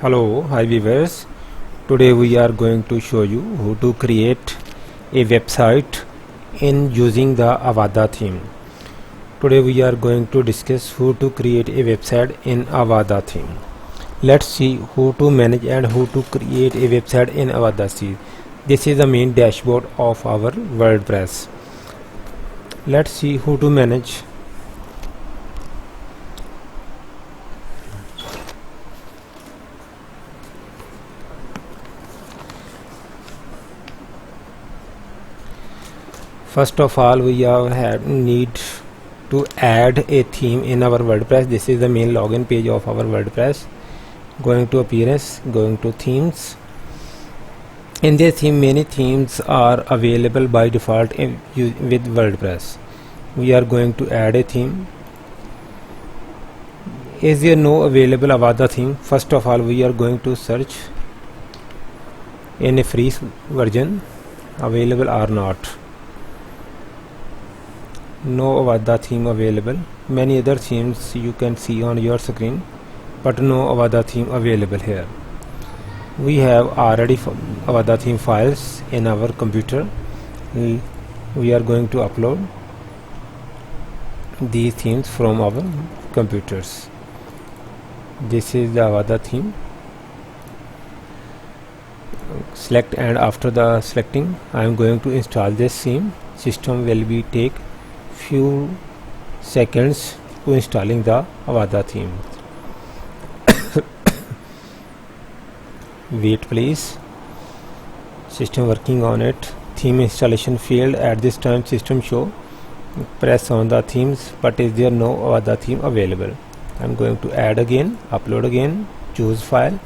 Hello, hi viewers. Today we are going to show you how to create a website in using the Avada theme. Today we are going to discuss how to create a website in Avada theme. Let's see how to manage and how to create a website in Avada theme. This is the main dashboard of our WordPress. Let's see how to manage. First of all, we need to add a theme in our WordPress. This is the main login page of our WordPress. Going to appearance, going to themes. In this theme, many themes are available by default with WordPress. We are going to add a theme. Is there no available Avada theme? First of all, we are going to search in a free version, available or not. No Avada theme available. Many other themes you can see on your screen, but no Avada theme available here. We have already Avada theme files in our computer. We are going to upload these themes from our computers. This is the Avada theme. Select, and after the selecting, I am going to install this theme. System will be take few seconds to installing the Avada theme. Wait please. System working on it. Theme installation failed. At this time system show press on the themes, but is there no Avada theme available. I am going to add again, upload again, choose file.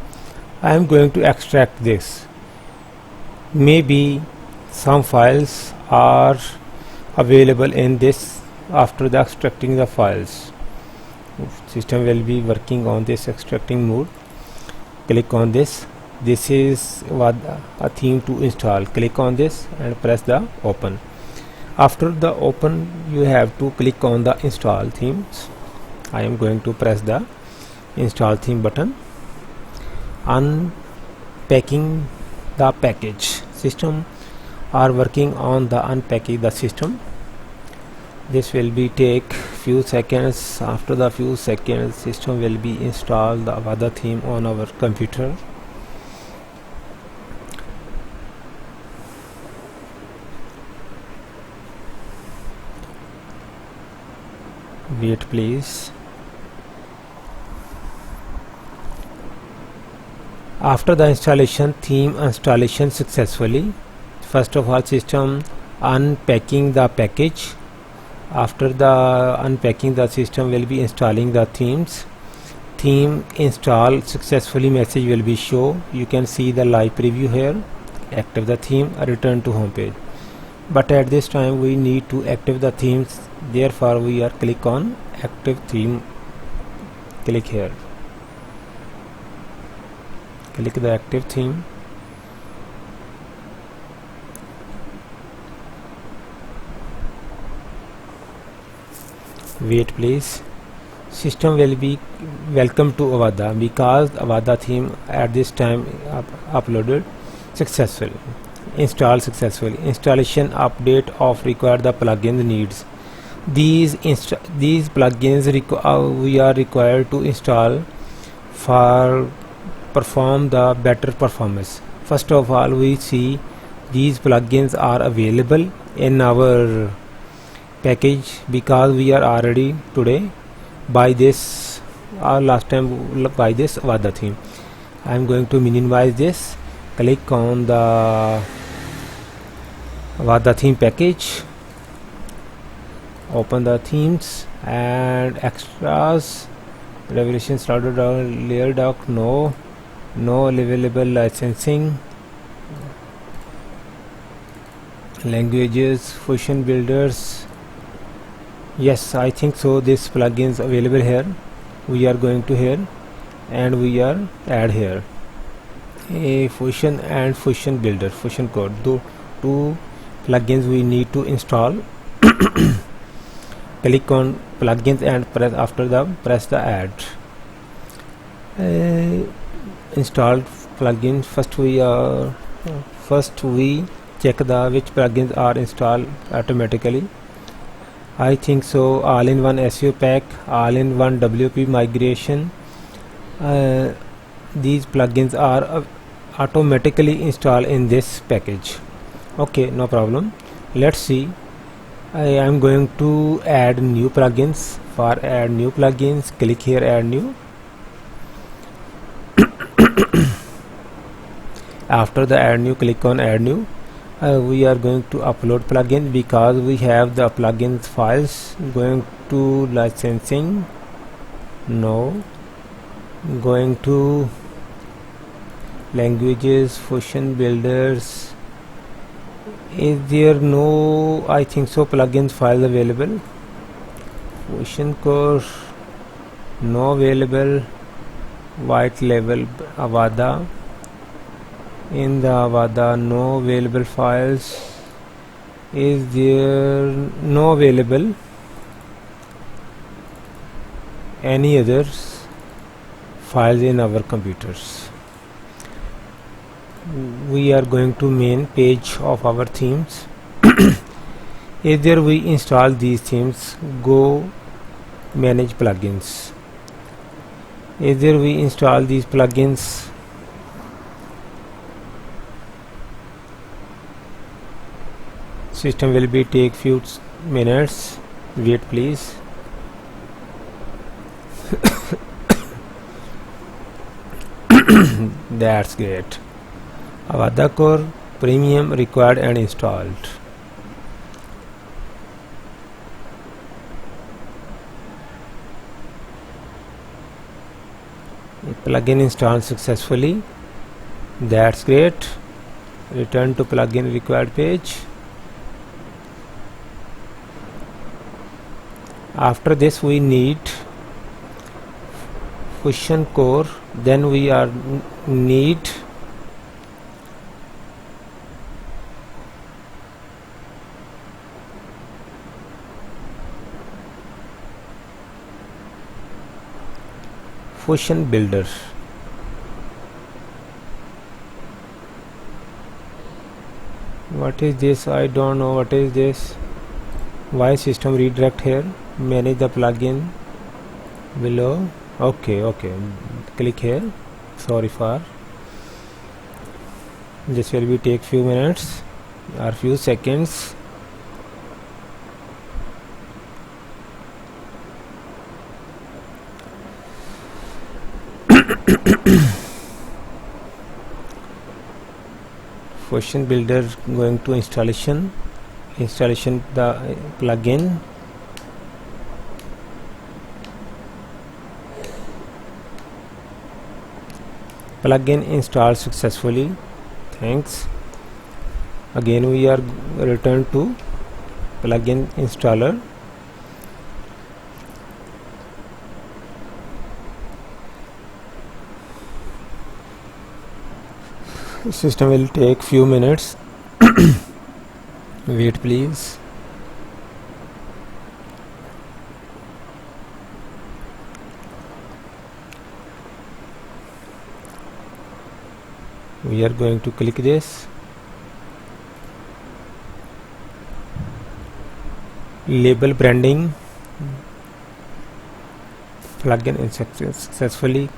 I am going to extract this. Maybe some files are available in this. After the extracting the files, system will be working on this extracting mode. Click on this. This is what a theme to install. Click on this and press the open. After the open, you have to click on the install themes. I am going to press the install theme button. Unpacking the package. System are working on the unpacking the system. This will be take few seconds. After the few seconds, system will be installed the Avada theme on our computer. Wait please. After the installation, theme installation successfully. First of all, system unpacking the package. After the unpacking, the system will be installing the themes. Theme install successfully message will be show. You can see the live preview here. Active the theme, return to home page. But at this time we need to active the themes. Therefore we are click on active theme. Click here. Click the active theme. Wait please. System will be welcome to Avada because Avada theme at this time uploaded successful. Install successfully. Installation update of required the plugin needs. These plugins we are required to install for perform the better performance. First of all, we see these plugins are available in our package because we are already today buy this last time buy this Avada theme. I am going to minimize this. Click on the Avada theme package. Open the themes and extras. Revelation started layer doc. No available licensing. Languages, function builders. Yes, I think so. This plugins available here. We are going to here and we are add here a function and function builder, function code. Two plugins we need to install. Click on plugins and press after the press the add. installed plugins. First we check the which plugins are installed automatically. I think so. All-in-one SEO pack, all-in-one WP migration. These plugins are automatically installed in this package. Okay, no problem. Let's see. I am going to add new plugins. For add new plugins, click here, add new. After the add new, click on add new. We are going to upload plugin because we have the plugins files. Going to licensing, no. Going to languages, Fusion builders. Is there no, I think so, plugins files available? Fusion core, no available. White label Avada. In the Avada, no available files. Is there no available any others files in our computers? We are going to main page of our themes. Either we install these themes, go manage plugins. Either we install these plugins, system will be take few minutes. Wait please. That's great. Avada Core Premium required and installed. Plugin installed successfully. That's great. Return to plugin required page. After this we need Fusion core, then we are need Fusion builder. What is this? I don't know what is this. Why system redirect here? Manage the plugin below. Okay, click here. Sorry for this, will be take few minutes or few seconds. Fusion builder, going to installation the plugin. Plugin installed successfully. Thanks. Again we are return to plugin installer. System will take few minutes. Wait please. We are going to click this. Label branding. Plugin successfully.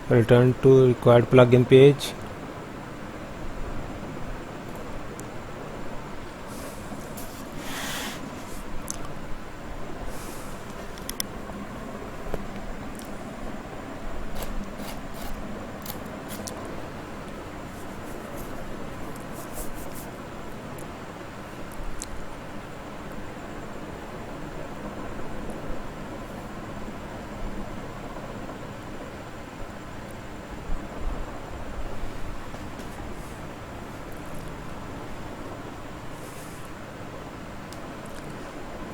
Return to required plugin page.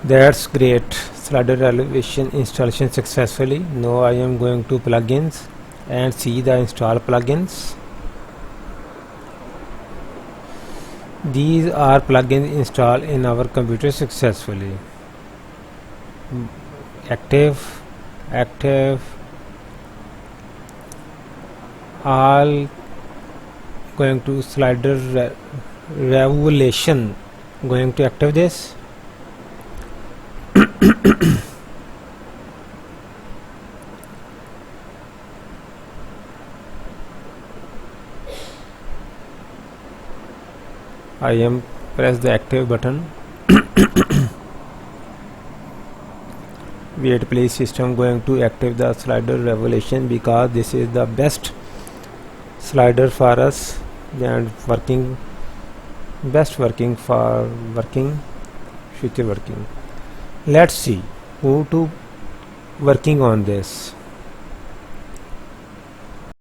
That's great. Slider elevation installation successfully. Now I am going to plugins and see the install plugins. These are plugins installed in our computer successfully. Active, all going to slider revolution, going to active this. I am press the active button. Wait please, system going to active the slider revolution because this is the best slider for us and best working for future working. Let's see who to working on this.